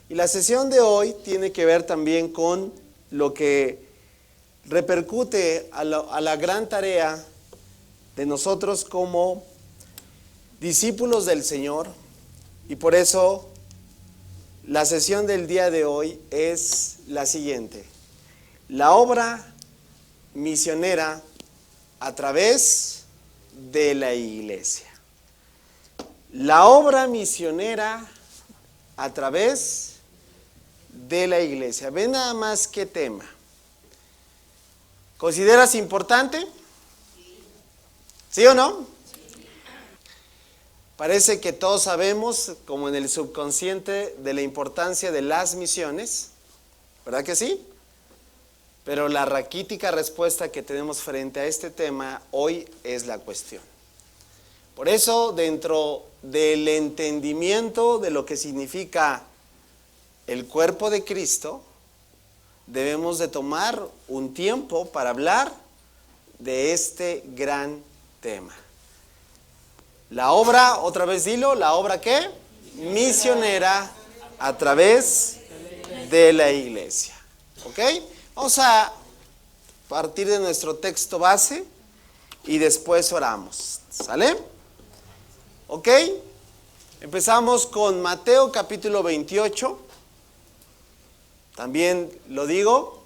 Y la sesión de hoy tiene que ver también con lo que repercute a la gran tarea de nosotros como discípulos del Señor. Y por eso la sesión del día de hoy es la siguiente: la obra misionera a través de la iglesia. La obra misionera a través de la iglesia. Ve nada más qué tema. ¿Consideras importante? ¿Sí o no? Parece que todos sabemos, como en el subconsciente, de la importancia de las misiones, ¿verdad que sí? Pero la raquítica respuesta que tenemos frente a este tema hoy es la cuestión. Por eso, dentro del entendimiento de lo que significa el cuerpo de Cristo, debemos de tomar un tiempo para hablar de este gran tema. La obra, otra vez dilo, ¿la obra qué? Misionera a través de la iglesia. ¿Ok? Vamos a partir de nuestro texto base y después oramos. ¿Sale? ¿Ok? Empezamos con Mateo capítulo 28. También lo digo,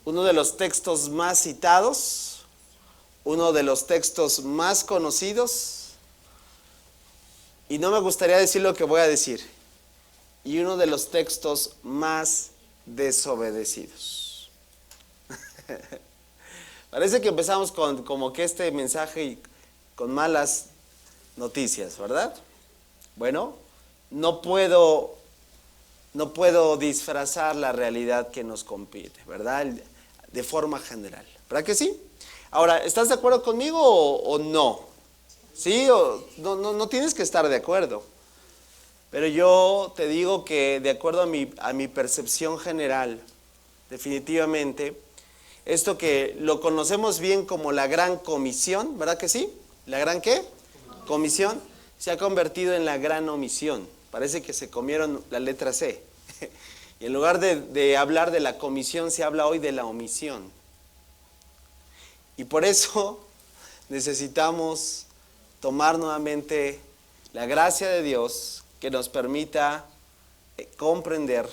uno de los textos más citados, uno de los textos más conocidos, y no me gustaría decir lo que voy a decir, y uno de los textos más desobedecidos. Parece que empezamos con como que este mensaje y con malas noticias, ¿verdad? Bueno, no puedo disfrazar la realidad que nos compete, ¿verdad? De forma general, ¿verdad que sí? Ahora, ¿estás de acuerdo conmigo o no? ¿Sí? O no tienes que estar de acuerdo. Pero yo te digo que de acuerdo a mi percepción general, definitivamente, esto que lo conocemos bien como la gran comisión, ¿verdad que sí? ¿La gran qué? Comisión, se ha convertido en la gran omisión. Parece que se comieron la letra C. Y en lugar de hablar de la comisión, se habla hoy de la omisión. Y por eso necesitamos tomar nuevamente la gracia de Dios que nos permita comprender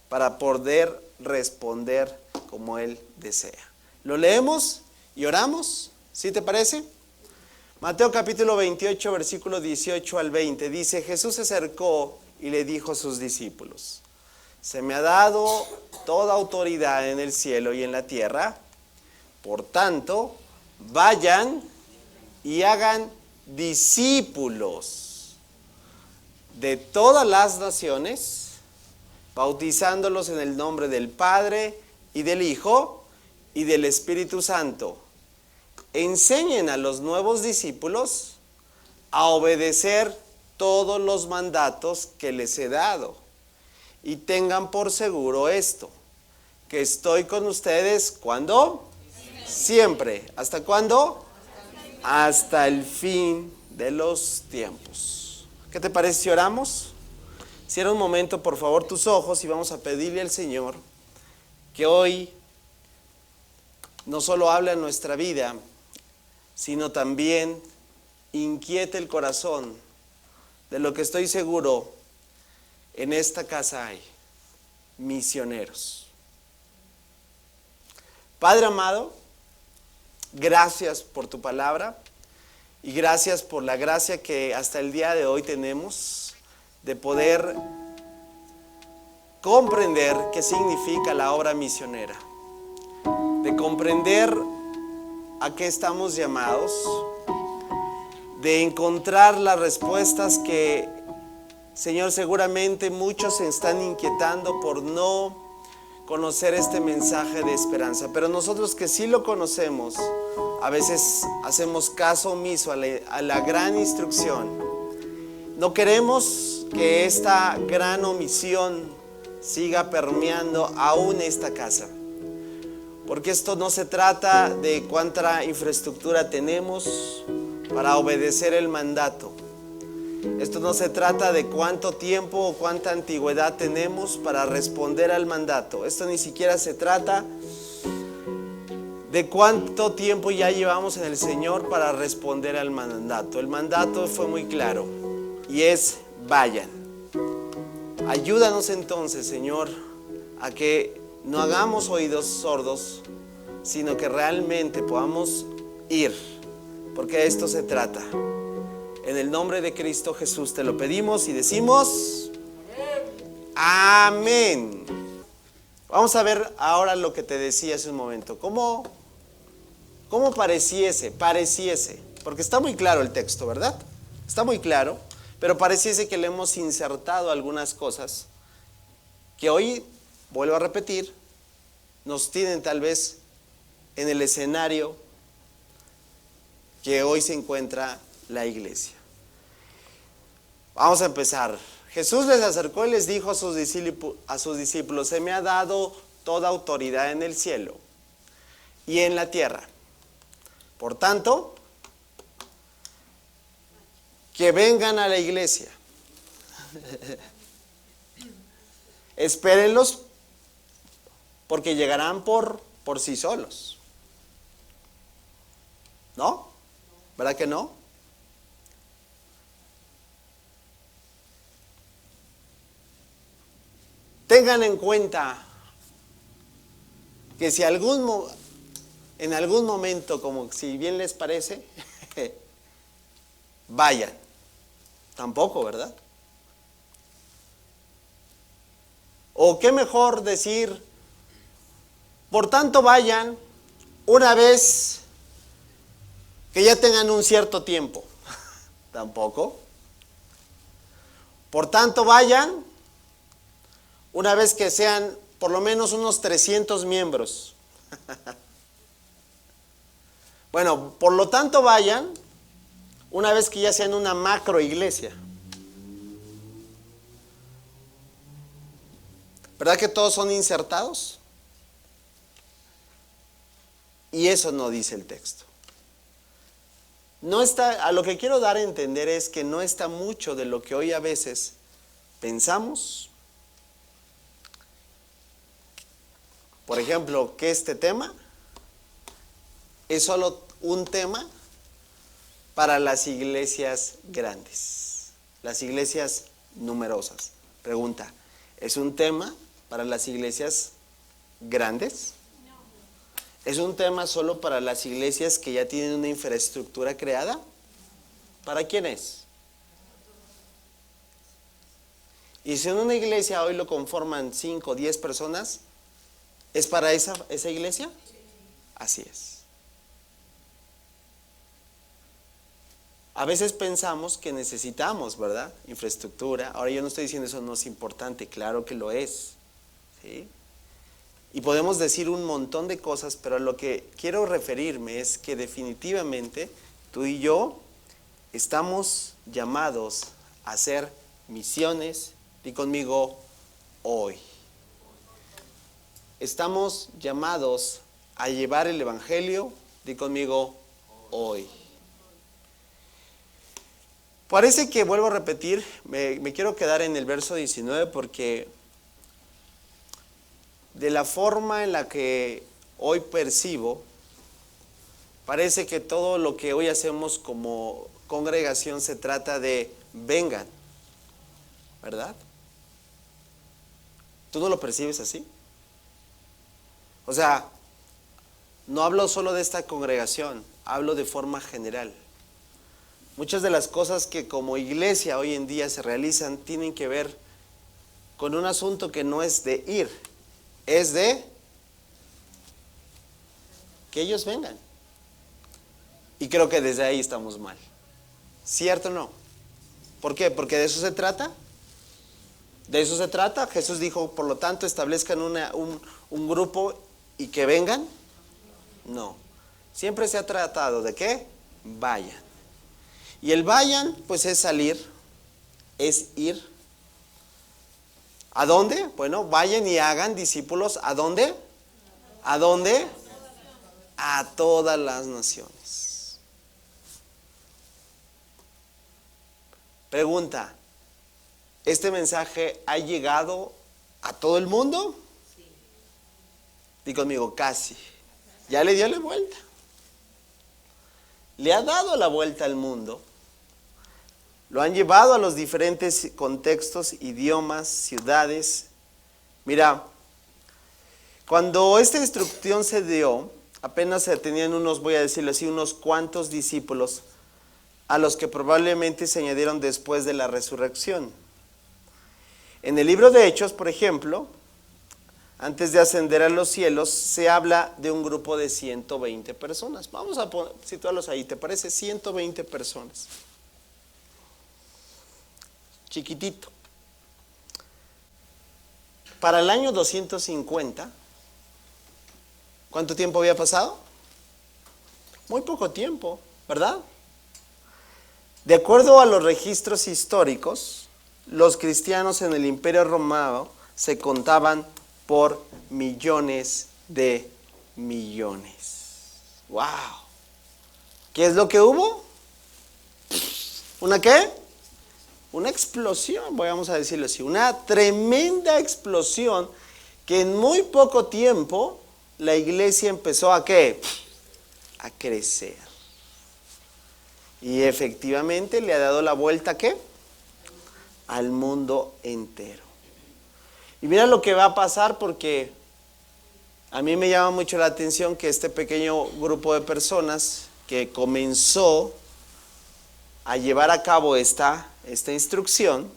para poder responder como Él desea. ¿Lo leemos y oramos? ¿Sí te parece? Mateo capítulo 28, versículo 18 al 20, dice: Jesús se acercó y le dijo a sus discípulos: se me ha dado toda autoridad en el cielo y en la tierra, por tanto, vayan y hagan discípulos de todas las naciones, bautizándolos en el nombre del Padre y del Hijo y del Espíritu Santo. Enseñen a los nuevos discípulos a obedecer todos los mandatos que les he dado. Y tengan por seguro esto, que estoy con ustedes, ¿cuándo? Siempre. ¿Hasta cuándo? Hasta el fin de los tiempos. ¿Qué te parece si oramos? Cierra un momento, por favor, tus ojos y vamos a pedirle al Señor que hoy no solo hable en nuestra vida, sino también inquiete el corazón de lo que estoy seguro en esta casa hay: misioneros. Padre amado, gracias por tu palabra y gracias por la gracia que hasta el día de hoy tenemos de poder comprender qué significa la obra misionera, de comprender a qué estamos llamados, de encontrar las respuestas que, Señor, seguramente muchos se están inquietando por no conocer este mensaje de esperanza. Pero nosotros que sí lo conocemos, a veces hacemos caso omiso a la gran instrucción. No queremos que esta gran omisión siga permeando aún esta casa. Porque esto no se trata de cuánta infraestructura tenemos para obedecer el mandato, Esto no se trata de cuánto tiempo o cuánta antigüedad tenemos para responder al mandato. Esto ni siquiera se trata de cuánto tiempo ya llevamos en el Señor para responder al mandato. El mandato fue muy claro y es: vayan. Ayúdanos entonces, Señor, a que no hagamos oídos sordos, sino que realmente podamos ir, porque de esto se trata. En el nombre de Cristo Jesús te lo pedimos y decimos amén. Vamos a ver ahora lo que te decía hace un momento. ¿Cómo pareciese? Porque está muy claro el texto, ¿verdad? Está muy claro, pero pareciese que le hemos insertado algunas cosas que hoy, vuelvo a repetir, nos tienen tal vez en el escenario que hoy se encuentra la iglesia. Vamos a empezar. Jesús les acercó y les dijo a sus discípulos: se me ha dado toda autoridad en el cielo y en la tierra. Por tanto, que vengan a la iglesia. Espérenlos, porque llegarán por sí solos. ¿No? ¿Verdad que no? Tengan en cuenta que si en algún momento, como si bien les parece, vayan. Tampoco, ¿verdad? O qué mejor decir: por tanto vayan una vez que ya tengan un cierto tiempo. Tampoco. Por tanto vayan una vez que sean por lo menos unos 300 miembros. Bueno, por lo tanto vayan una vez que ya sean una macro iglesia. ¿Verdad que todos son insertados? Y eso no dice el texto. No está, a lo que quiero dar a entender es que no está mucho de lo que hoy a veces pensamos. Por ejemplo, que este tema es solo un tema para las iglesias grandes, las iglesias numerosas. Pregunta: ¿es un tema para las iglesias grandes? ¿Es un tema solo para las iglesias que ya tienen una infraestructura creada? ¿Para quién es? Y si en una iglesia hoy lo conforman 5 o 10 personas, ¿es para esa iglesia? Así es. A veces pensamos que necesitamos, ¿verdad?, infraestructura. Ahora, yo no estoy diciendo eso no es importante, claro que lo es, ¿sí? Y podemos decir un montón de cosas, pero a lo que quiero referirme es que definitivamente tú y yo estamos llamados a hacer misiones. Di conmigo: hoy. Estamos llamados a llevar el evangelio. Di conmigo: hoy. Parece que, vuelvo a repetir, me quiero quedar en el verso 19 porque de la forma en la que hoy percibo, parece que todo lo que hoy hacemos como congregación se trata de vengan, ¿verdad? ¿Tú no lo percibes así? O sea, no hablo solo de esta congregación, hablo de forma general. Muchas de las cosas que como iglesia hoy en día se realizan tienen que ver con un asunto que no es de ir, es de que ellos vengan. Y creo que desde ahí estamos mal. ¿Cierto o no? ¿Por qué? Porque de eso se trata. De eso se trata. Jesús dijo: por lo tanto, establezcan un grupo y que vengan. No. Siempre se ha tratado de que vayan. Y el vayan, pues es salir, es ir. ¿A dónde? Bueno, vayan y hagan discípulos. ¿A dónde? ¿A dónde? A todas las naciones. Pregunta, ¿este mensaje ha llegado a todo el mundo? Sí. Di conmigo, casi. Ya le dio la vuelta. Le ha dado la vuelta al mundo. Lo han llevado a los diferentes contextos, idiomas, ciudades. Mira, cuando esta instrucción se dio, apenas se tenían unos, voy a decirlo así, unos cuantos discípulos a los que probablemente se añadieron después de la resurrección. En el libro de Hechos, por ejemplo, antes de ascender a los cielos, se habla de un grupo de 120 personas. Vamos a situarlos ahí, ¿te parece? 120 personas. Chiquitito. Para el año 250, ¿cuánto tiempo había pasado? Muy poco tiempo, ¿verdad? De acuerdo a los registros históricos, los cristianos en el Imperio Romano se contaban por millones de millones. ¡Wow! ¿Qué es lo que hubo? ¿Una qué? Una explosión, vamos a decirlo así, una tremenda explosión que en muy poco tiempo la iglesia empezó a ¿qué? A crecer. Y efectivamente le ha dado la vuelta ¿a qué? Al mundo entero. Y mira lo que va a pasar, porque a mí me llama mucho la atención que este pequeño grupo de personas que comenzó a llevar a cabo esta instrucción,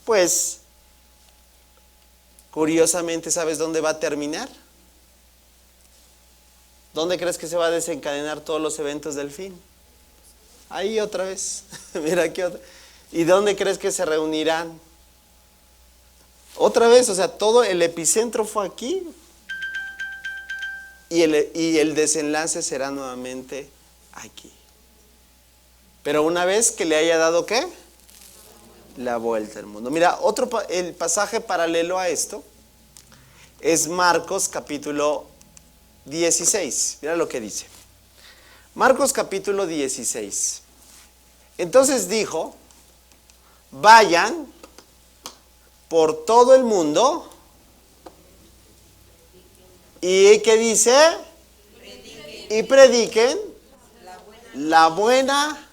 pues curiosamente, ¿sabes dónde va a terminar? ¿Dónde crees que se va a desencadenar todos los eventos del fin? Ahí otra vez. Mira aquí otra. ¿Y dónde crees que se reunirán? Otra vez, o sea, todo el epicentro fue aquí y el desenlace será nuevamente aquí. Pero una vez que le haya dado ¿qué? La vuelta al mundo. Mira, el pasaje paralelo a esto es Marcos capítulo 16. Mira lo que dice. Marcos capítulo 16. Entonces dijo, vayan por todo el mundo. ¿Y qué dice? Y prediquen la buena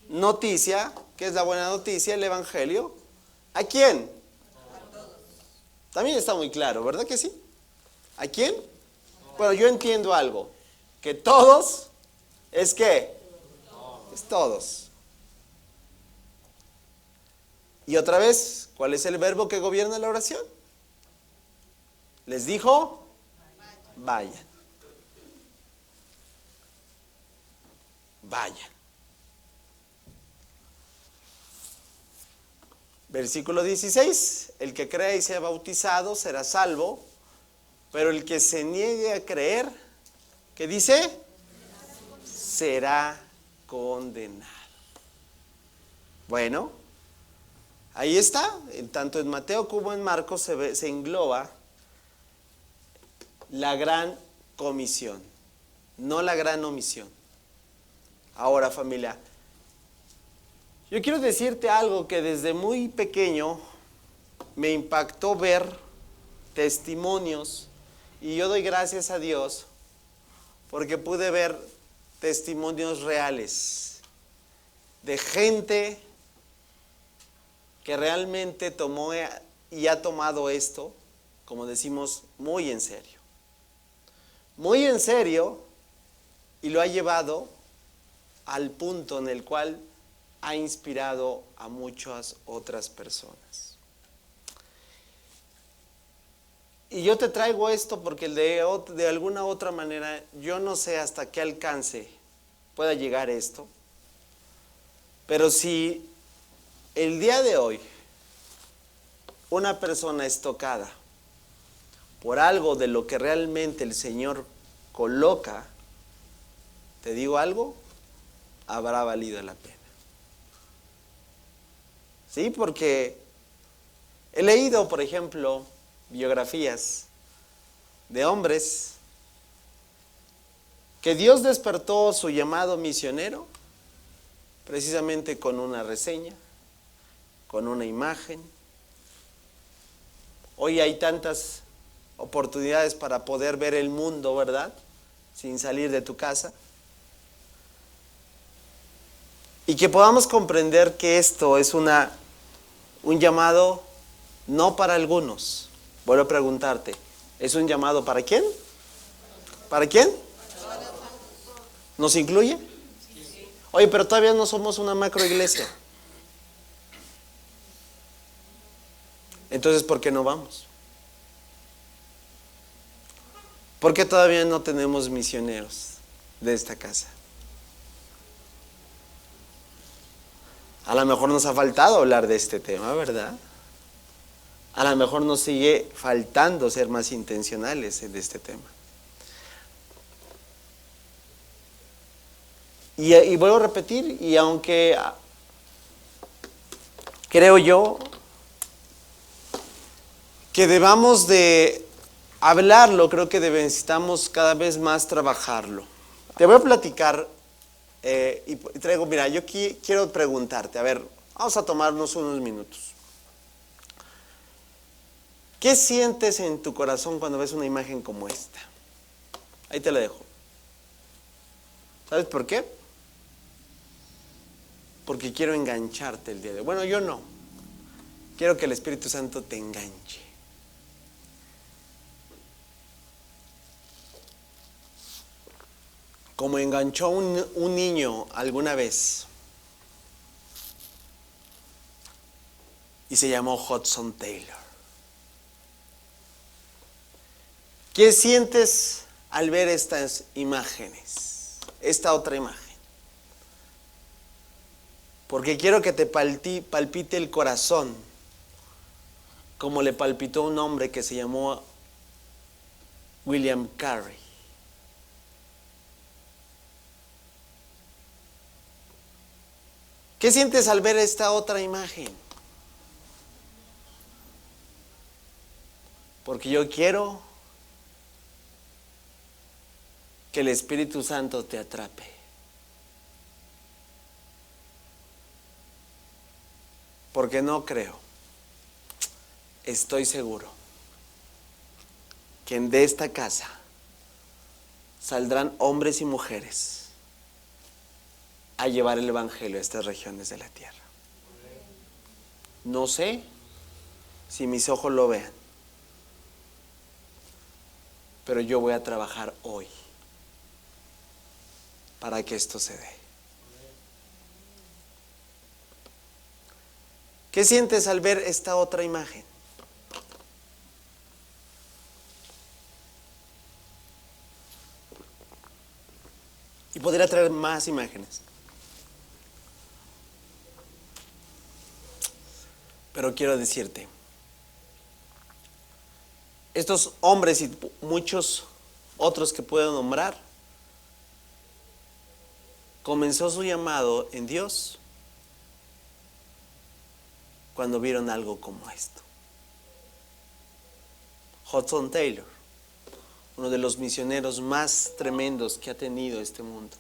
noticia. ¿Qué es la buena noticia? El evangelio. ¿A quién? A todos. También está muy claro, ¿verdad que sí? ¿A quién? Bueno, yo entiendo algo. Que todos es ¿qué? Es todos. Y otra vez, ¿cuál es el verbo que gobierna la oración? Les dijo, vayan. Vayan. Versículo 16, el que crea y sea bautizado será salvo, pero el que se niegue a creer, ¿qué dice? Será condenado. Bueno, ahí está, tanto en Mateo como en Marcos se engloba la gran comisión, no la gran omisión. Ahora, familia, yo quiero decirte algo que desde muy pequeño me impactó ver testimonios, y yo doy gracias a Dios porque pude ver testimonios reales de gente que realmente tomó y ha tomado esto, como decimos, muy en serio. Muy en serio, y lo ha llevado al punto en el cual ha inspirado a muchas otras personas. Y yo te traigo esto porque de alguna otra manera yo no sé hasta qué alcance pueda llegar esto, pero si el día de hoy una persona es tocada por algo de lo que realmente el Señor coloca, te digo algo, habrá valido la pena. Sí, porque he leído, por ejemplo, biografías de hombres que Dios despertó su llamado misionero precisamente con una reseña, con una imagen. Hoy hay tantas oportunidades para poder ver el mundo, ¿verdad? Sin salir de tu casa. Y que podamos comprender que esto es un llamado no para algunos. Vuelvo a preguntarte, ¿es un llamado para quién? ¿Para quién? ¿Nos incluye? Oye, pero todavía no somos una macro iglesia. Entonces, ¿por qué no vamos? ¿Por qué todavía no tenemos misioneros de esta casa? A lo mejor nos ha faltado hablar de este tema, ¿verdad? A lo mejor nos sigue faltando ser más intencionales de este tema. Y vuelvo a repetir, y aunque creo yo que debamos de hablarlo, creo que necesitamos cada vez más trabajarlo. Te voy a platicar y traigo, mira, yo quiero preguntarte, a ver, vamos a tomarnos unos minutos. ¿Qué sientes en tu corazón cuando ves una imagen como esta? Ahí te la dejo. ¿Sabes por qué? Porque quiero engancharte el día de hoy. Bueno, yo no. Quiero que el Espíritu Santo te enganche. Como enganchó un niño alguna vez. Y se llamó Hudson Taylor. ¿Qué sientes al ver estas imágenes? Esta otra imagen. Porque quiero que te palpite el corazón, como le palpitó un hombre que se llamó William Carey. ¿Qué sientes al ver esta otra imagen? Porque yo quiero que el Espíritu Santo te atrape. Porque no creo, estoy seguro, que de esta casa saldrán hombres y mujeres a llevar el Evangelio a estas regiones de la tierra. No sé si mis ojos lo vean, pero yo voy a trabajar hoy para que esto se dé. ¿Qué sientes al ver esta otra imagen? Y podría traer más imágenes. Pero quiero decirte, estos hombres y muchos otros que puedo nombrar, comenzó su llamado en Dios cuando vieron algo como esto. Hudson Taylor, uno de los misioneros más tremendos que ha tenido este mundo,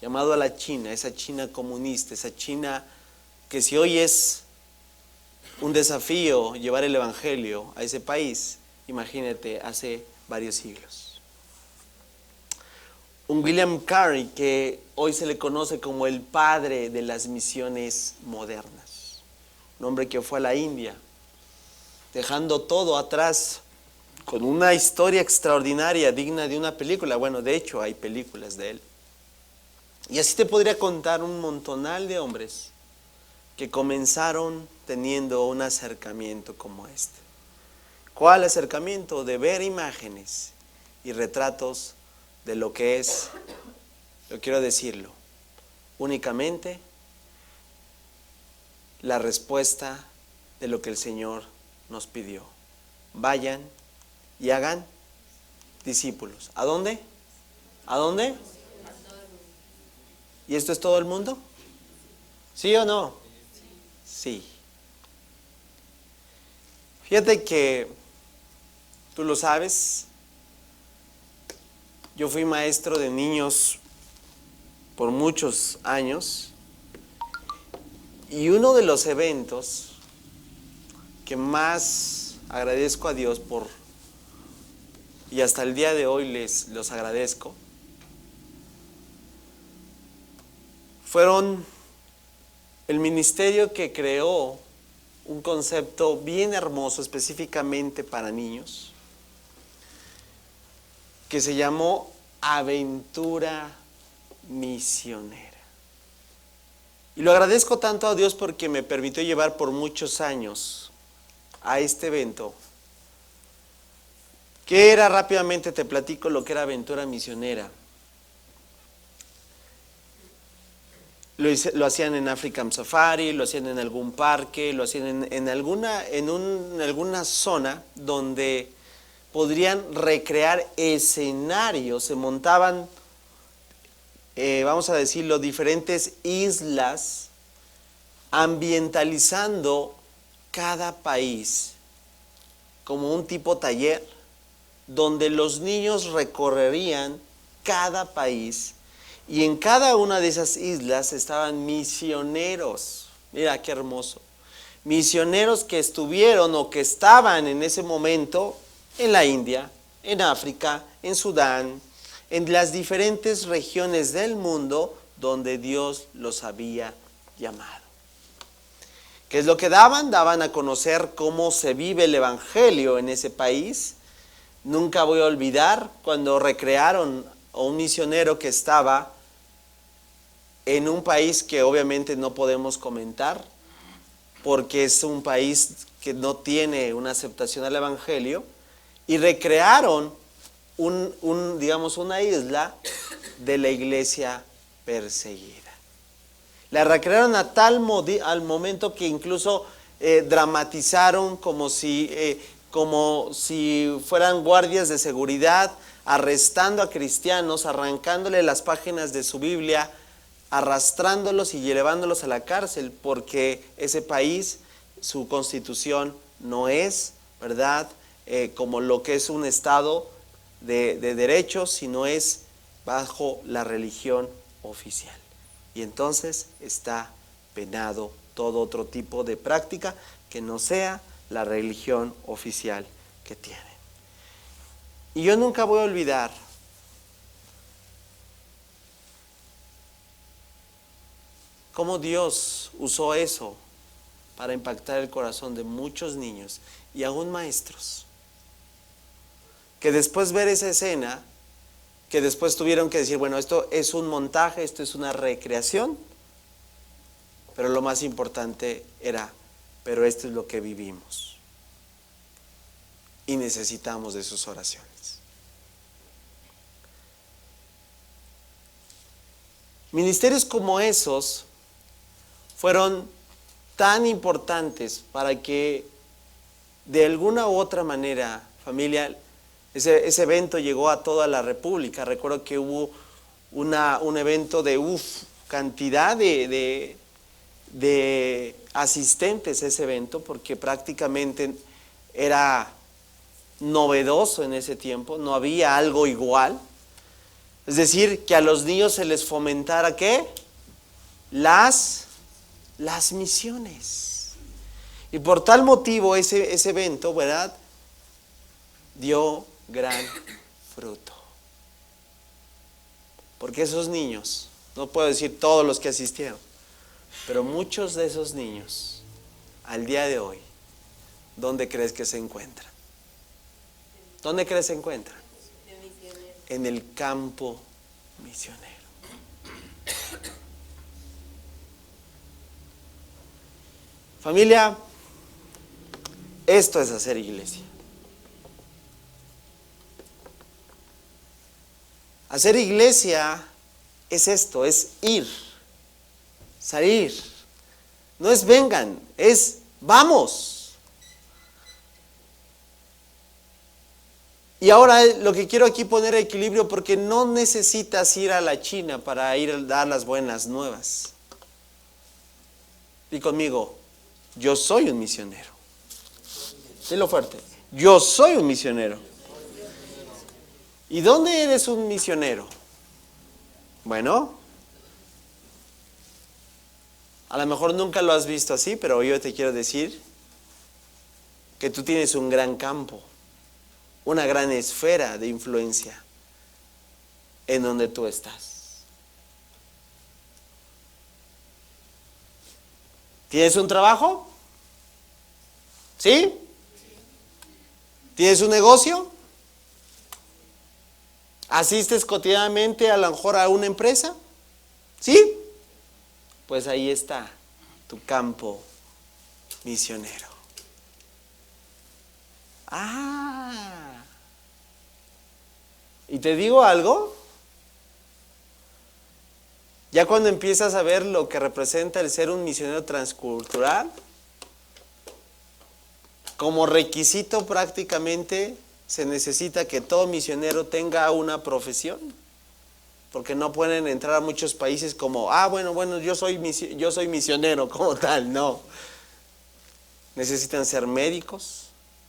llamado a la China, esa China comunista, esa China que si hoy es un desafío llevar el Evangelio a ese país, imagínate, hace varios siglos. Un William Carey que hoy se le conoce como el padre de las misiones modernas. Un hombre que fue a la India, dejando todo atrás, con una historia extraordinaria, digna de una película. Bueno, de hecho hay películas de él. Y así te podría contar un montonal de hombres que comenzaron teniendo un acercamiento como este. ¿Cuál acercamiento? De ver imágenes y retratos de lo que es, yo quiero decirlo, únicamente la respuesta de lo que el Señor nos pidió. Vayan y hagan discípulos. ¿A dónde? ¿A dónde? ¿Y esto es todo el mundo? ¿Sí o no? Sí. Fíjate que tú lo sabes, yo fui maestro de niños por muchos años Y uno de los eventos que más agradezco a Dios por, y hasta el día de hoy los agradezco, fueron el ministerio que creó un concepto bien hermoso específicamente para niños, que se llamó Aventura Misionera. Y lo agradezco tanto a Dios porque me permitió llevar por muchos años a este evento. ¿Qué era? Rápidamente te platico lo que era Aventura Misionera. Lo hacían en African Safari, lo hacían en algún parque, lo hacían en alguna zona donde podrían recrear escenarios, se montaban, vamos a decirlo, diferentes islas, ambientalizando cada país como un tipo taller, donde los niños recorrerían cada país. Y en cada una de esas islas estaban misioneros. Mira qué hermoso. Misioneros que estuvieron o que estaban en ese momento en la India, en África, en Sudán, en las diferentes regiones del mundo donde Dios los había llamado. ¿Qué es lo que daban? Daban a conocer cómo se vive el evangelio en ese país. Nunca voy a olvidar cuando recrearon a un misionero que estaba en un país que obviamente no podemos comentar, porque es un país que no tiene una aceptación al evangelio, y recrearon digamos, una isla de la iglesia perseguida. La recrearon al momento que incluso dramatizaron como si fueran guardias de seguridad, arrestando a cristianos, arrancándole las páginas de su Biblia, arrastrándolos y llevándolos a la cárcel, porque ese país, su constitución no es, ¿verdad?, como lo que es un estado de derecho, sino es bajo la religión oficial. Y entonces está penado todo otro tipo de práctica que no sea la religión oficial que tienen. Y yo nunca voy a olvidar cómo Dios usó eso para impactar el corazón de muchos niños y aún maestros, que después ver esa escena, que después tuvieron que decir, bueno, esto es un montaje, esto es una recreación, pero lo más importante era, pero esto es lo que vivimos y necesitamos de sus oraciones. Ministerios como esos fueron tan importantes para que de alguna u otra manera, familia, ese evento llegó a toda la República. Recuerdo que hubo un evento de cantidad de asistentes a ese evento, porque prácticamente era novedoso en ese tiempo, no había algo igual. Es decir, que a los niños se les fomentara ¿qué? Las misiones. Y por tal motivo ese evento, ¿verdad?, dio gran fruto. Porque esos niños, no puedo decir todos los que asistieron, pero muchos de esos niños, al día de hoy, ¿dónde crees que se encuentran? ¿Dónde crees que se encuentran? En el campo misionero. Familia, esto es hacer iglesia. Hacer iglesia es esto, es ir, salir. No es vengan, es vamos. Y ahora lo que quiero aquí poner equilibrio, porque no necesitas ir a la China para ir a dar las buenas nuevas. Di conmigo, yo soy un misionero. Dilo fuerte, yo soy un misionero. ¿Y dónde eres un misionero? Bueno, A lo mejor nunca lo has visto así, pero yo te quiero decir que tú tienes un gran campo, una gran esfera de influencia en donde tú estás. ¿Tienes un trabajo? ¿Sí? ¿Tienes un negocio? ¿Asistes cotidianamente a lo mejor a una empresa? ¿Sí? Pues ahí está tu campo misionero. Y te digo algo, ya cuando empiezas a ver lo que representa el ser un misionero transcultural, como requisito prácticamente se necesita que todo misionero tenga una profesión, porque no pueden entrar a muchos países como, bueno, yo soy misionero como tal, no. Necesitan ser médicos,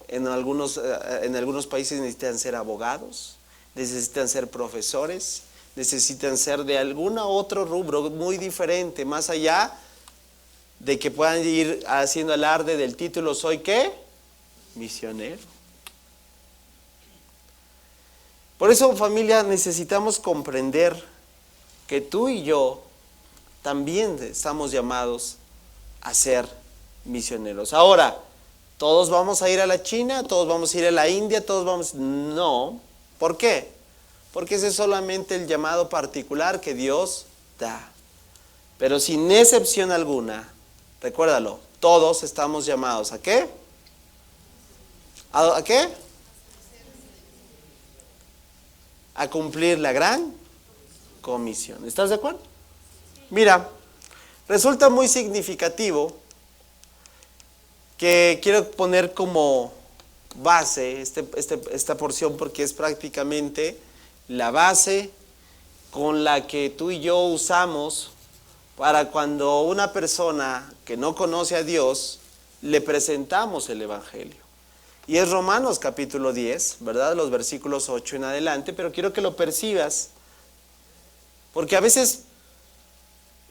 en algunos países necesitan ser abogados, necesitan ser profesores, necesitan ser de algún otro rubro muy diferente, más allá de que puedan ir haciendo alarde del título, ¿soy qué? Misionero. Por eso, familia, necesitamos comprender que tú y yo también estamos llamados a ser misioneros. Ahora, ¿todos vamos a ir a la China? ¿Todos vamos a ir a la India? No. ¿Por qué? Porque ese es solamente el llamado particular que Dios da. Pero sin excepción alguna, recuérdalo, todos estamos llamados ¿a qué? ¿A qué? A cumplir la gran comisión. ¿Estás de acuerdo? Mira, resulta muy significativo que quiero poner como base esta porción porque es prácticamente la base con la que tú y yo usamos para cuando una persona que no conoce a Dios le presentamos el Evangelio. Y es Romanos capítulo 10, ¿verdad? Los versículos 8 en adelante, pero quiero que lo percibas, porque a veces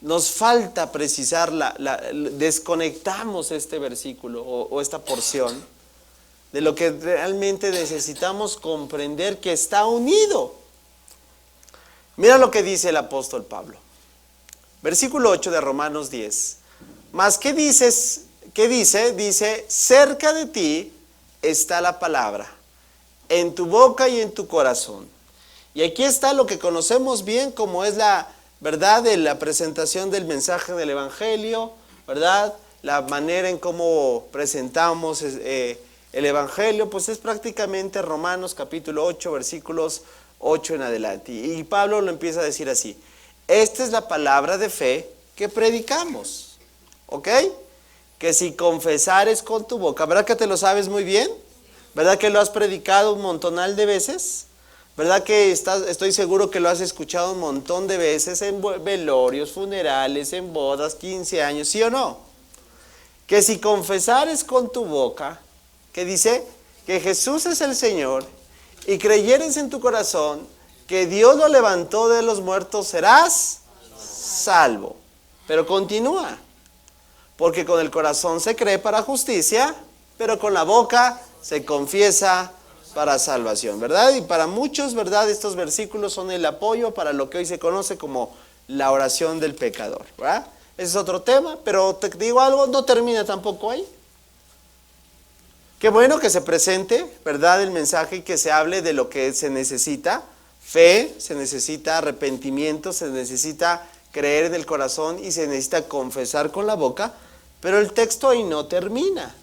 nos falta precisar, desconectamos este versículo o esta porción de lo que realmente necesitamos comprender que está unido. Mira lo que dice el apóstol Pablo. Versículo 8 de Romanos 10. Mas, ¿qué dices? ¿Qué dice? Dice, cerca de ti está la palabra, en tu boca y en tu corazón. Y aquí está lo que conocemos bien como es la verdad de la presentación del mensaje del Evangelio, ¿verdad? La manera en cómo presentamos el Evangelio, pues es prácticamente Romanos capítulo 8, versículos 8 en adelante. Y Pablo lo empieza a decir así, esta es la palabra de fe que predicamos, ¿ok? Que si confesares con tu boca, ¿verdad que te lo sabes muy bien? ¿Verdad que lo has predicado un montonal de veces? ¿Verdad que estoy seguro que lo has escuchado un montón de veces en velorios, funerales, en bodas, 15 años, ¿sí o no? Que si confesares con tu boca, que dice que Jesús es el Señor, y creyeres en tu corazón que Dios lo levantó de los muertos, serás salvo. Pero continúa. Porque con el corazón se cree para justicia, pero con la boca se confiesa para salvación, ¿verdad? Y para muchos, ¿verdad? Estos versículos son el apoyo para lo que hoy se conoce como la oración del pecador, ¿verdad? Ese es otro tema, pero te digo algo, no termina tampoco ahí. Qué bueno que se presente, ¿verdad? El mensaje y que se hable de lo que se necesita. Fe, se necesita arrepentimiento, se necesita creer en el corazón y se necesita confesar con la boca, pero el texto ahí no termina.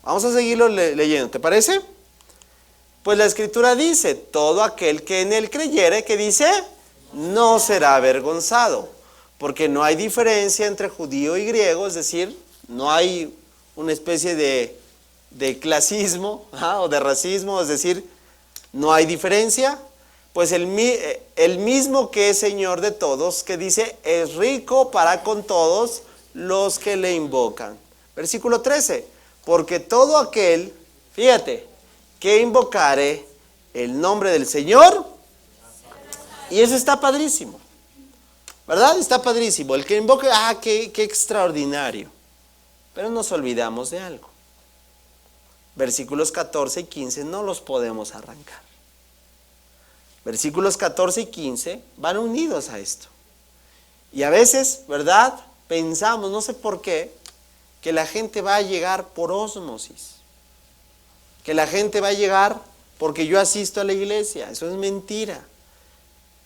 Vamos a seguirlo leyendo, ¿te parece? Pues la Escritura dice, todo aquel que en él creyere, ¿qué dice? No será avergonzado, porque no hay diferencia entre judío y griego, es decir, no hay una especie de clasismo o de racismo, es decir, no hay diferencia. Pues el mismo que es Señor de todos, que dice, es rico para con todos los que le invocan. Versículo 13, porque todo aquel, fíjate, que invocare el nombre del Señor, y eso está padrísimo, ¿verdad? Está padrísimo. El que invoque, qué extraordinario. Pero nos olvidamos de algo. Versículos 14 y 15 no los podemos arrancar. Versículos 14 y 15 van unidos a esto. Y a veces, ¿verdad? Pensamos, no sé por qué, que la gente va a llegar por ósmosis. Que la gente va a llegar porque yo asisto a la iglesia. Eso es mentira.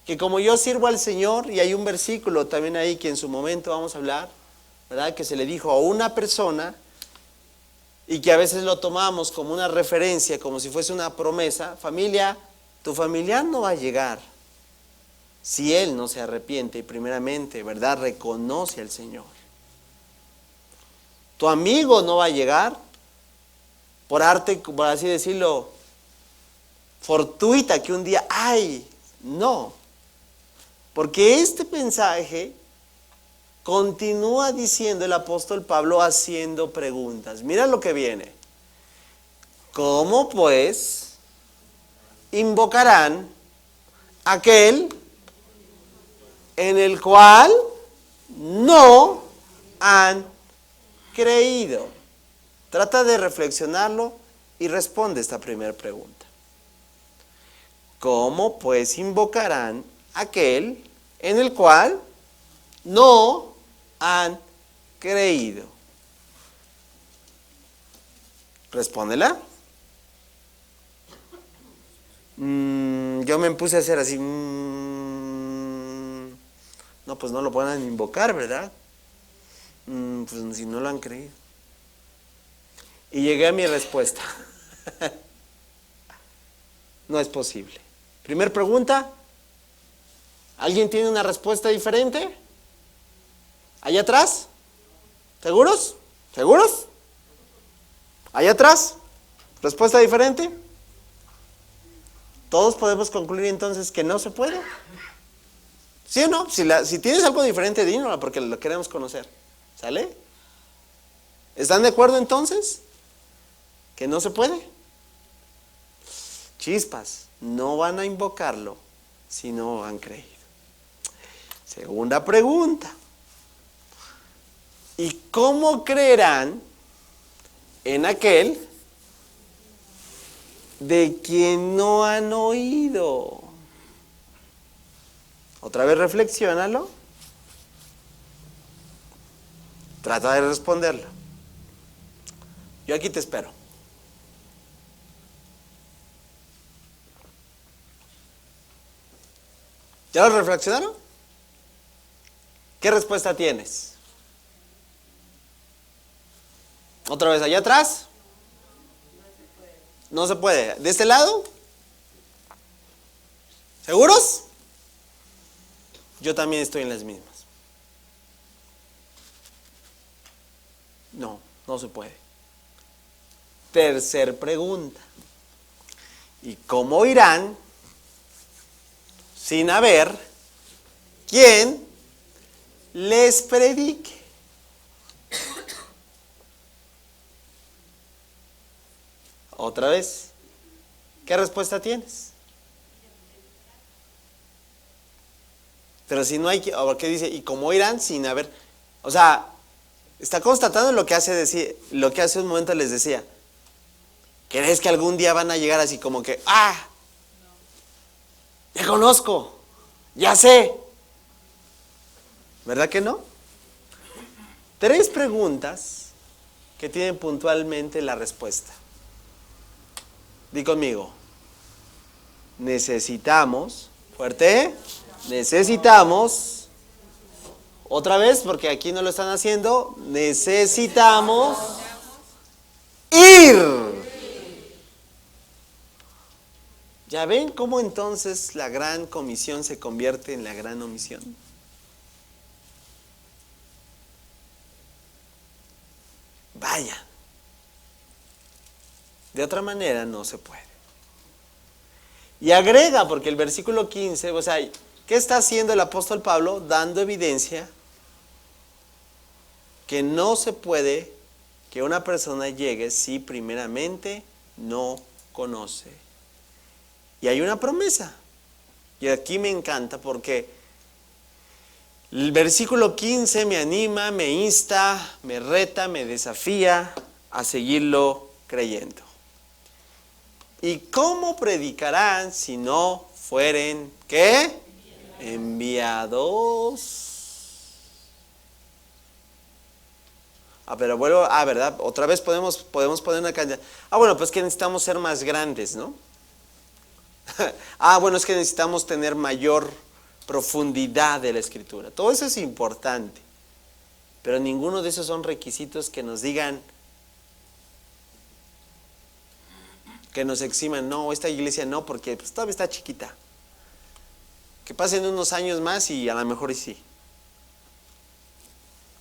Que como yo sirvo al Señor, y hay un versículo también ahí que en su momento vamos a hablar, ¿verdad? Que se le dijo a una persona y que a veces lo tomamos como una referencia, como si fuese una promesa. Familia, tu familiar no va a llegar si él no se arrepiente y primeramente, ¿verdad? Reconoce al Señor. Tu amigo no va a llegar por arte, por así decirlo, fortuita que un día, no. Porque este mensaje continúa diciendo el apóstol Pablo haciendo preguntas. Mira lo que viene. ¿Cómo pues invocarán aquel en el cual no han creído? Trata de reflexionarlo y responde esta primera pregunta. ¿Cómo pues invocarán aquel en el cual no han creído? Respóndela. Yo me puse a hacer así. No, pues no lo pueden invocar, ¿verdad? Pues si no lo han creído. Y llegué a mi respuesta. No es posible. Primer pregunta. ¿Alguien tiene una respuesta diferente? ¿Allá atrás? ¿Seguros? ¿Seguros? ¿Allá atrás? ¿Respuesta diferente? Todos podemos concluir entonces que no se puede. ¿Sí o no? Si tienes algo diferente, dínoslo porque lo queremos conocer. ¿Sale? ¿Están de acuerdo entonces? ¿Que no se puede? Chispas, no van a invocarlo si no han creído. Segunda pregunta. ¿Y cómo creerán en aquel de quien no han oído? Otra vez reflexiónalo. Trata de responderlo. Yo aquí te espero. ¿Ya lo reflexionaron? ¿Qué respuesta tienes? Otra vez, allá atrás. No se puede. ¿De este lado? ¿Seguros? Yo también estoy en las mismas. No, no se puede. Tercer pregunta. ¿Y cómo irán sin haber quien les predique? Otra vez, ¿qué respuesta tienes? Pero si no hay, ¿qué dice? ¿Y cómo irán sin haber? O sea, está constatando lo que hace un momento les decía. ¿Crees que algún día van a llegar así como que, ya conozco, ya sé? ¿Verdad que no? 3 preguntas que tienen puntualmente la respuesta. Di conmigo. Necesitamos, fuerte, necesitamos, otra vez porque aquí no lo están haciendo, necesitamos ir. ¿Ya ven cómo entonces la gran comisión se convierte en la gran omisión? Vaya. De otra manera no se puede. Y agrega, porque el versículo 15, o sea, ¿qué está haciendo el apóstol Pablo? Dando evidencia que no se puede que una persona llegue si primeramente no conoce. Y hay una promesa. Y aquí me encanta porque El versículo 15 me anima, me insta, me reta, me desafía a seguirlo creyendo. ¿Y cómo predicarán si no fueren, qué? Enviados. Pero vuelvo, ¿verdad? Otra vez podemos poner una cantidad. Bueno, pues que necesitamos ser más grandes, ¿no? Bueno, es que necesitamos tener mayor profundidad de la escritura. Todo eso es importante, pero ninguno de esos son requisitos que nos digan, que nos eximan. No, esta iglesia no, porque pues, todavía está chiquita. Que pasen unos años más y a lo mejor y sí.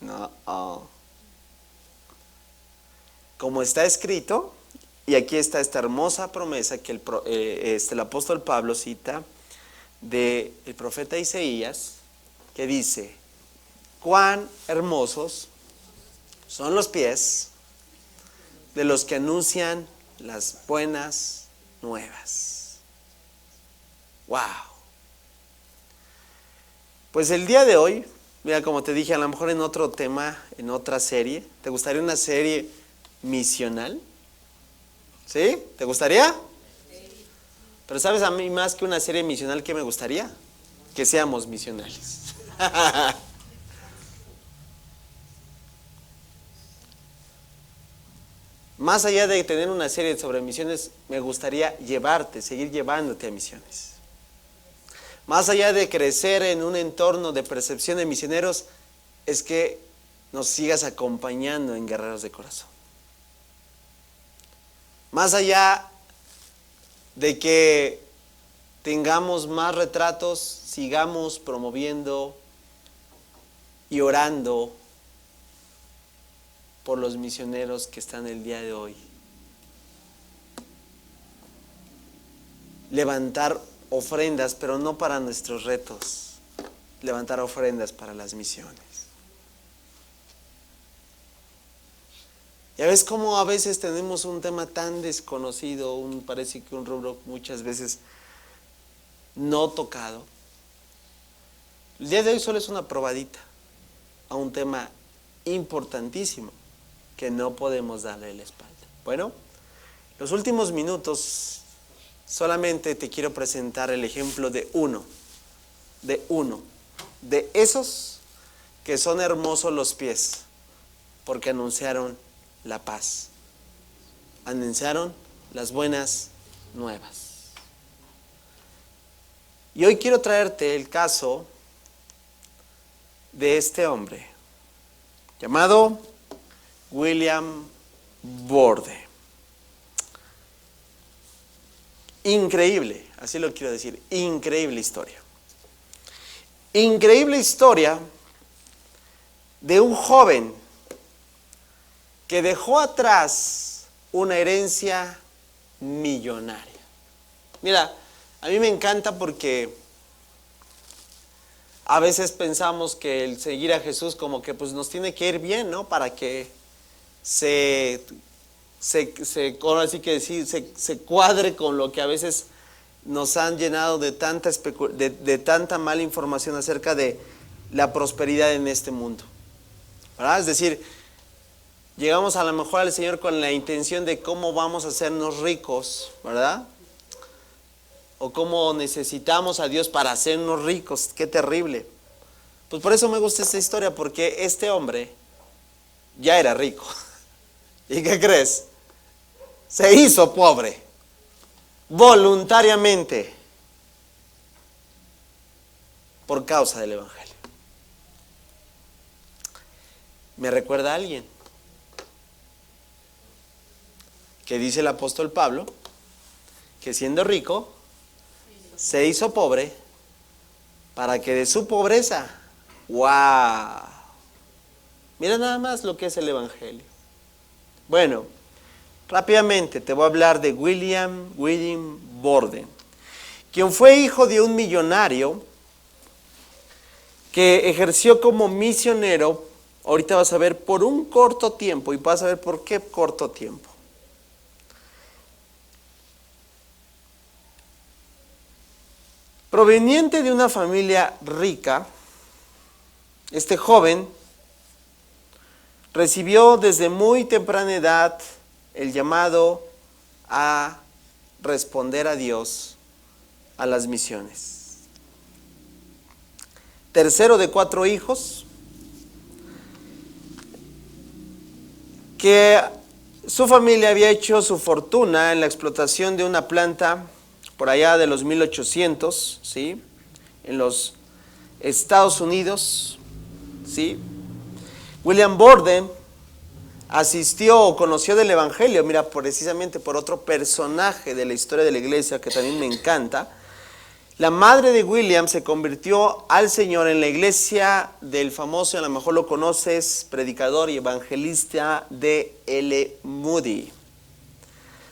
No. Como está escrito, y aquí está esta hermosa promesa que el apóstol Pablo cita del profeta Isaías, que dice: cuán hermosos son los pies de los que anuncian las buenas nuevas. ¡Wow! Pues el día de hoy, mira, como te dije, a lo mejor en otro tema, en otra serie. ¿Te gustaría una serie misional? ¿Sí? ¿Te gustaría? Pero ¿sabes a mí más que una serie misional qué me gustaría? Que seamos misionales. Más allá de tener una serie sobre misiones, me gustaría seguir llevándote a misiones. Más allá de crecer en un entorno de percepción de misioneros, es que nos sigas acompañando en Guerreros de Corazón. Más allá de que tengamos más retratos, sigamos promoviendo y orando por los misioneros que están el día de hoy. Levantar ofrendas, pero no para nuestros retos. Levantar ofrendas para las misiones. Ya ves cómo a veces tenemos un tema tan desconocido, parece que un rubro muchas veces no tocado. El día de hoy solo es una probadita a un tema importantísimo que no podemos darle la espalda. Bueno, los últimos minutos solamente te quiero presentar el ejemplo de uno, de esos que son hermosos los pies, porque anunciaron la paz, anunciaron las buenas nuevas. Y hoy quiero traerte el caso de este hombre llamado William Borden. Increíble, así lo quiero decir, increíble historia. Increíble historia de un joven que dejó atrás una herencia millonaria. Mira, a mí me encanta porque a veces pensamos que el seguir a Jesús como que pues nos tiene que ir bien, ¿no? Para que ahora sí que decir, se cuadre con lo que a veces nos han llenado de tanta mala información acerca de la prosperidad en este mundo, ¿verdad? Es decir, llegamos a lo mejor al Señor con la intención de cómo vamos a hacernos ricos, ¿verdad? O cómo necesitamos a Dios para hacernos ricos. ¡Qué terrible! Pues por eso me gusta esta historia, porque este hombre ya era rico. ¿Y qué crees? Se hizo pobre, voluntariamente, por causa del Evangelio. Me recuerda a alguien que dice el apóstol Pablo, que siendo rico, se hizo pobre, para que de su pobreza, ¡wow! Mira nada más lo que es el Evangelio. Bueno, rápidamente te voy a hablar de William Borden, quien fue hijo de un millonario que ejerció como misionero. Ahorita vas a ver por un corto tiempo, y vas a ver por qué corto tiempo. Proveniente de una familia rica, este joven recibió desde muy temprana edad el llamado a responder a Dios a las misiones. Tercero de 4 hijos, que su familia había hecho su fortuna en la explotación de una planta por allá de los 1800, ¿sí? En los Estados Unidos, ¿sí? William Borden asistió o conoció del Evangelio, mira, precisamente por otro personaje de la historia de la iglesia que también me encanta. La madre de William se convirtió al Señor en la iglesia del famoso, a lo mejor lo conoces, predicador y evangelista D.L. Moody.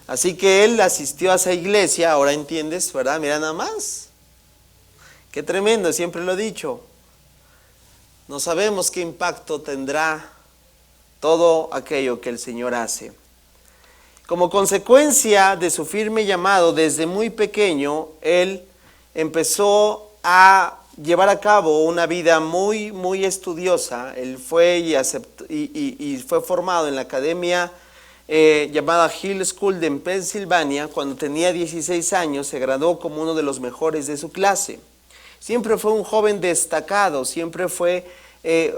Así que él asistió a esa iglesia, ahora entiendes, ¿verdad? Mira nada más. Qué tremendo, siempre lo he dicho. No sabemos qué impacto tendrá todo aquello que el Señor hace. Como consecuencia de su firme llamado desde muy pequeño, él empezó a llevar a cabo una vida muy, muy estudiosa. Él fue y fue formado en la academia llamada Hill School en Pensilvania. Cuando tenía 16 años se graduó como uno de los mejores de su clase. Siempre fue un joven destacado, siempre fue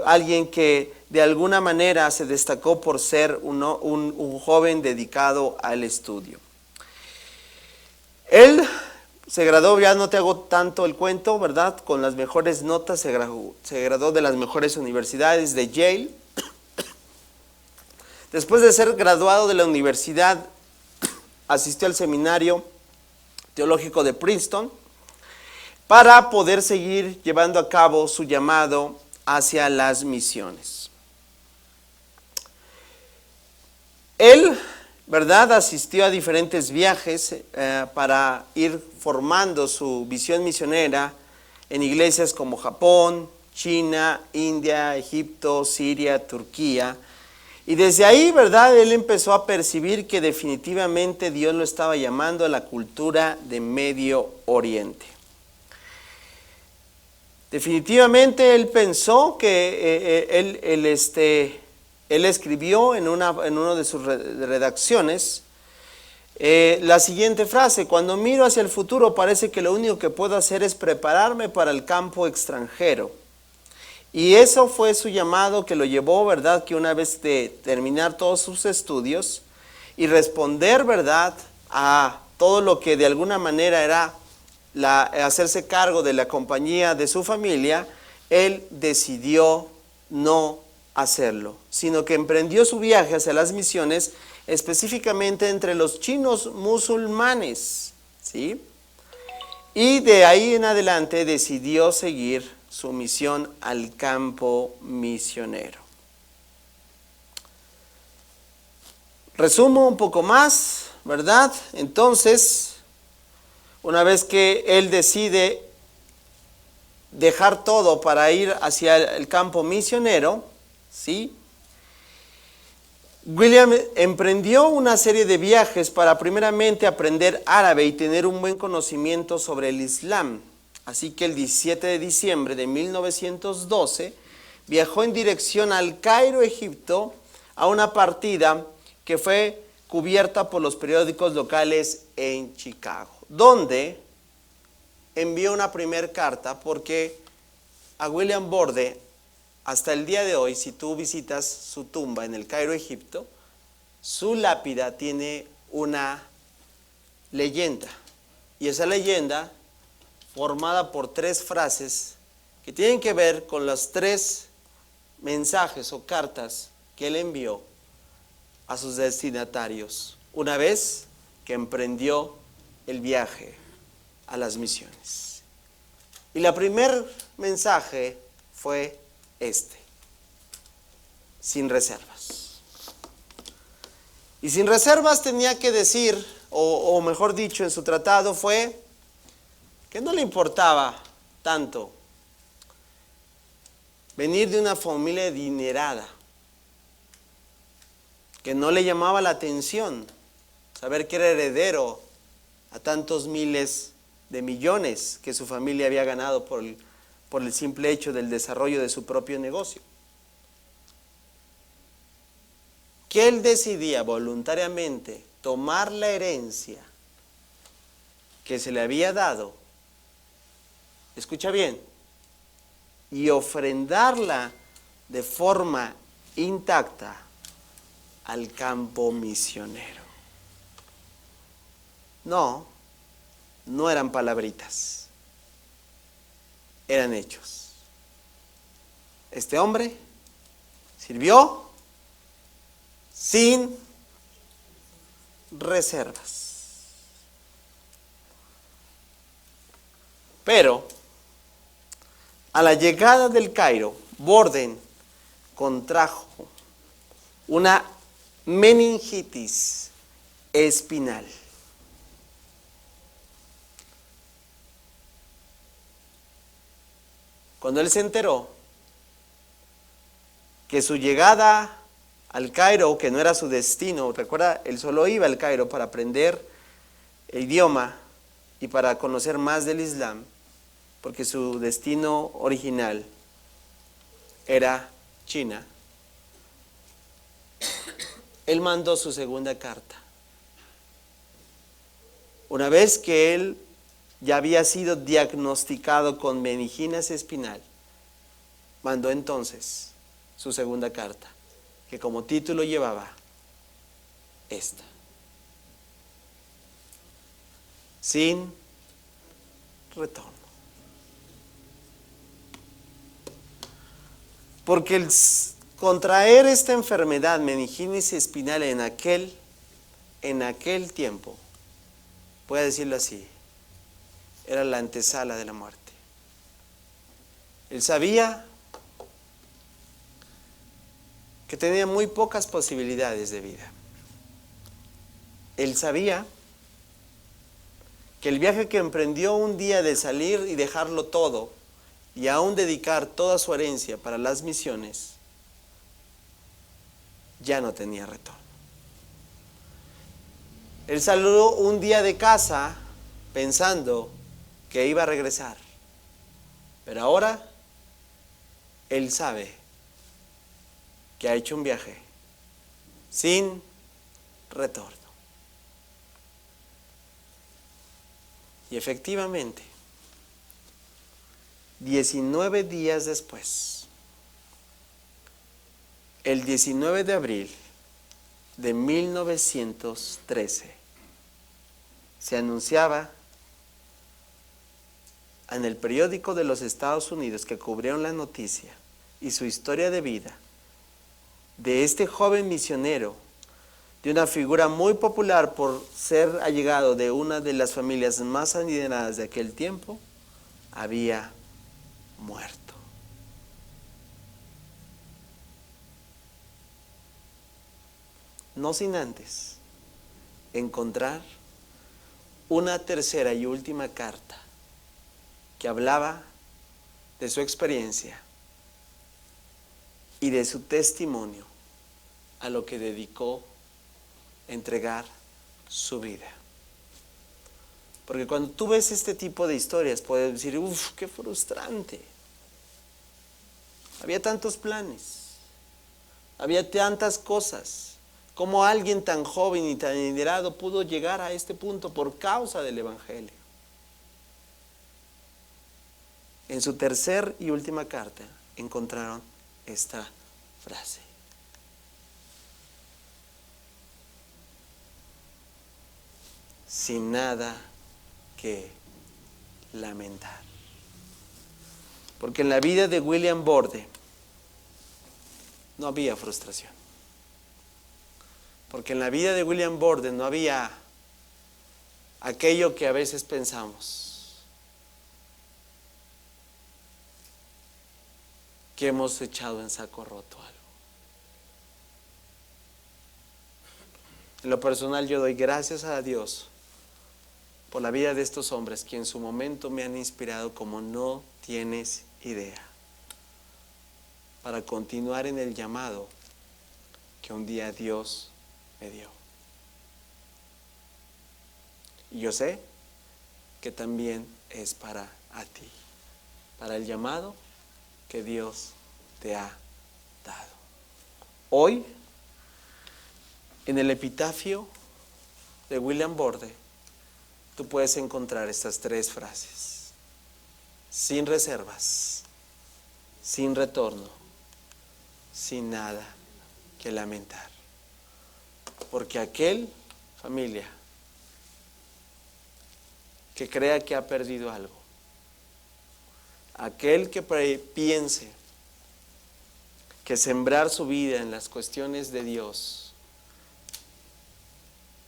alguien que de alguna manera se destacó por ser un joven dedicado al estudio. Él se graduó, ya no te hago tanto el cuento, ¿verdad? Con las mejores notas, se graduó de las mejores universidades de Yale. Después de ser graduado de la universidad, asistió al seminario teológico de Princeton para poder seguir llevando a cabo su llamado hacia las misiones. Él, ¿verdad?, asistió a diferentes viajes para ir formando su visión misionera en iglesias como Japón, China, India, Egipto, Siria, Turquía. Y desde ahí, ¿verdad?, él empezó a percibir que definitivamente Dios lo estaba llamando a la cultura de Medio Oriente. Definitivamente él pensó que él escribió en una de sus redacciones la siguiente frase: cuando miro hacia el futuro parece que lo único que puedo hacer es prepararme para el campo extranjero. Y eso fue su llamado que lo llevó, ¿verdad?, que una vez de terminar todos sus estudios y responder, ¿verdad?, a todo lo que de alguna manera era hacerse cargo de la compañía de su familia, él decidió no hacerlo, sino que emprendió su viaje hacia las misiones, específicamente entre los chinos musulmanes, ¿sí? Y de ahí en adelante decidió seguir su misión al campo misionero. Resumo un poco más, ¿verdad? Entonces, una vez que él decide dejar todo para ir hacia el campo misionero, ¿sí?, William emprendió una serie de viajes para primeramente aprender árabe y tener un buen conocimiento sobre el Islam. Así que el 17 de diciembre de 1912 viajó en dirección al Cairo, Egipto, a una partida que fue cubierta por los periódicos locales en Chicago, donde envió una primera carta, porque a William Borden, hasta el día de hoy, si tú visitas su tumba en el Cairo, Egipto, su lápida tiene una leyenda, y esa leyenda formada por 3 frases que tienen que ver con los 3 mensajes o cartas que él envió a sus destinatarios una vez que emprendió el viaje a las misiones. Y la primer mensaje fue sin reservas. Y sin reservas tenía que decir, o mejor dicho, en su tratado fue que no le importaba tanto venir de una familia adinerada, que no le llamaba la atención saber que era heredero a tantos miles de millones que su familia había ganado por por el simple hecho del desarrollo de su propio negocio. Que él decidía voluntariamente tomar la herencia que se le había dado, escucha bien, y ofrendarla de forma intacta al campo misionero. No, no eran palabritas, eran hechos. Este hombre sirvió sin reservas. Pero a la llegada del Cairo, Borden contrajo una meningitis espinal. Cuando él se enteró que su llegada al Cairo, que no era su destino, recuerda, él solo iba al Cairo para aprender el idioma y para conocer más del Islam, porque su destino original era China. Él mandó su segunda carta. Una vez que él ya había sido diagnosticado con meningitis espinal, mandó entonces su segunda carta, que como título llevaba esta: sin retorno. Porque el contraer esta enfermedad, meningitis espinal, en aquel tiempo, voy a decirlo así, era la antesala de la muerte. Él sabía que tenía muy pocas posibilidades de vida. Él sabía que el viaje que emprendió un día de salir y dejarlo todo, y aún dedicar toda su herencia para las misiones, ya no tenía retorno. Él salió un día de casa pensando que iba a regresar, pero ahora él sabe que ha hecho un viaje sin retorno. Y efectivamente, 19 días después, el 19 de abril de 1913, se anunciaba en el periódico de los Estados Unidos, que cubrieron la noticia y su historia de vida de este joven misionero, de una figura muy popular por ser allegado de una de las familias más adineradas de aquel tiempo, había muerto. No sin antes encontrar una tercera y última carta que hablaba de su experiencia y de su testimonio a lo que dedicó entregar su vida. Porque cuando tú ves este tipo de historias puedes decir, uff, qué frustrante. Había tantos planes, había tantas cosas. ¿Cómo alguien tan joven y tan adinerado pudo llegar a este punto por causa del Evangelio? En su tercer y última carta encontraron esta frase: sin nada que lamentar. Porque en la vida de William Borden no había frustración. Porque en la vida de William Borden no había aquello que a veces pensamos, que hemos echado en saco roto algo. En lo personal, yo doy gracias a Dios por la vida de estos hombres que en su momento me han inspirado como no tienes idea, para continuar en el llamado que un día Dios me dio. Y yo sé que también es para para el llamado que Dios te ha dado. Hoy, en el epitafio de William Borde, tú puedes encontrar estas 3 frases: sin reservas, sin retorno, sin nada que lamentar. Porque aquel, familia, que crea que ha perdido algo, aquel que piense que sembrar su vida en las cuestiones de Dios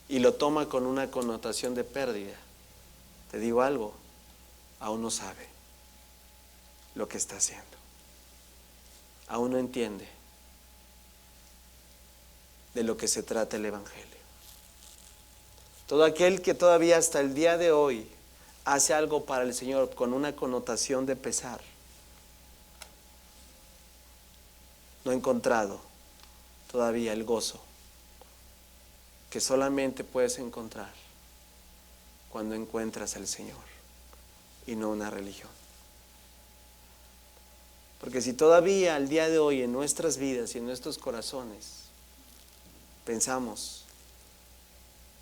y lo toma con una connotación de pérdida, te digo algo, aún no sabe lo que está haciendo. Aún no entiende de lo que se trata el Evangelio. Todo aquel que todavía hasta el día de hoy hace algo para el Señor con una connotación de pesar, no ha encontrado todavía el gozo que solamente puedes encontrar cuando encuentras al Señor y no una religión. Porque si todavía al día de hoy en nuestras vidas y en nuestros corazones pensamos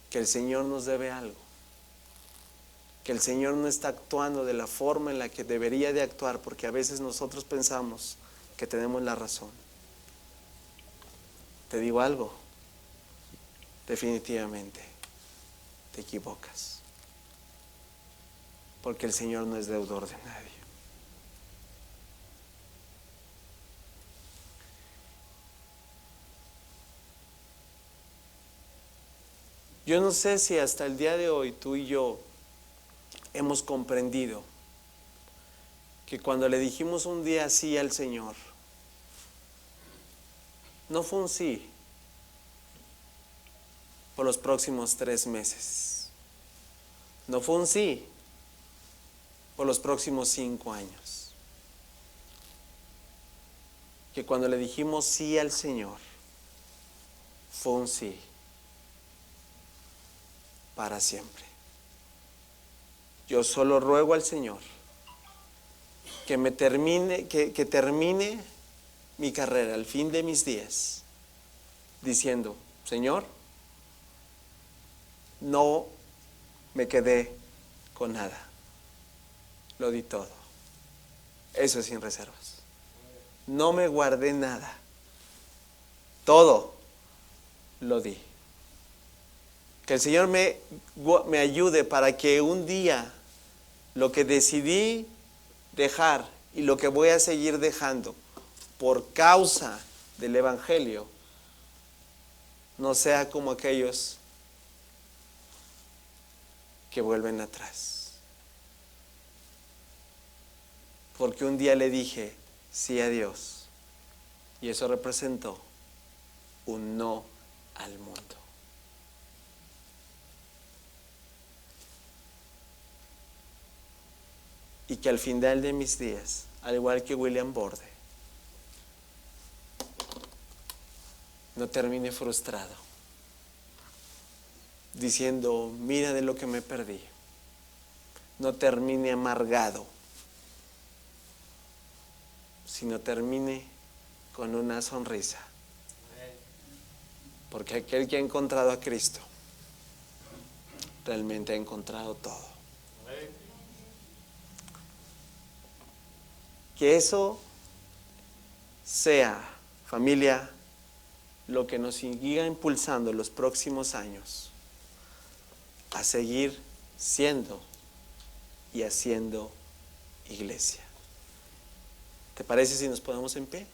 que el Señor nos debe algo, que el Señor no está actuando de la forma en la que debería de actuar, porque a veces nosotros pensamos que tenemos la razón, te digo algo, definitivamente te equivocas, porque el Señor no es deudor de nadie. Yo no sé si hasta el día de hoy tú y yo hemos comprendido que cuando le dijimos un día sí al Señor, no fue un sí por los próximos 3 meses, no fue un sí por los próximos 5 años, que cuando le dijimos sí al Señor, fue un sí para siempre. Yo solo ruego al Señor que me termine, que termine mi carrera al fin de mis días diciendo: Señor, no me quedé con nada, lo di todo. Eso es sin reservas. No me guardé nada, todo lo di. Que el Señor me ayude para que un día lo que decidí dejar y lo que voy a seguir dejando por causa del Evangelio no sea como aquellos que vuelven atrás. Porque un día le dije sí a Dios y eso representó un no al mundo. Y que al final de mis días, al igual que William Borde, no termine frustrado, diciendo: mira de lo que me perdí. No termine amargado, sino termine con una sonrisa. Porque aquel que ha encontrado a Cristo realmente ha encontrado todo. Que eso sea, familia, lo que nos siga impulsando los próximos años a seguir siendo y haciendo iglesia. ¿Te parece si nos ponemos en pie?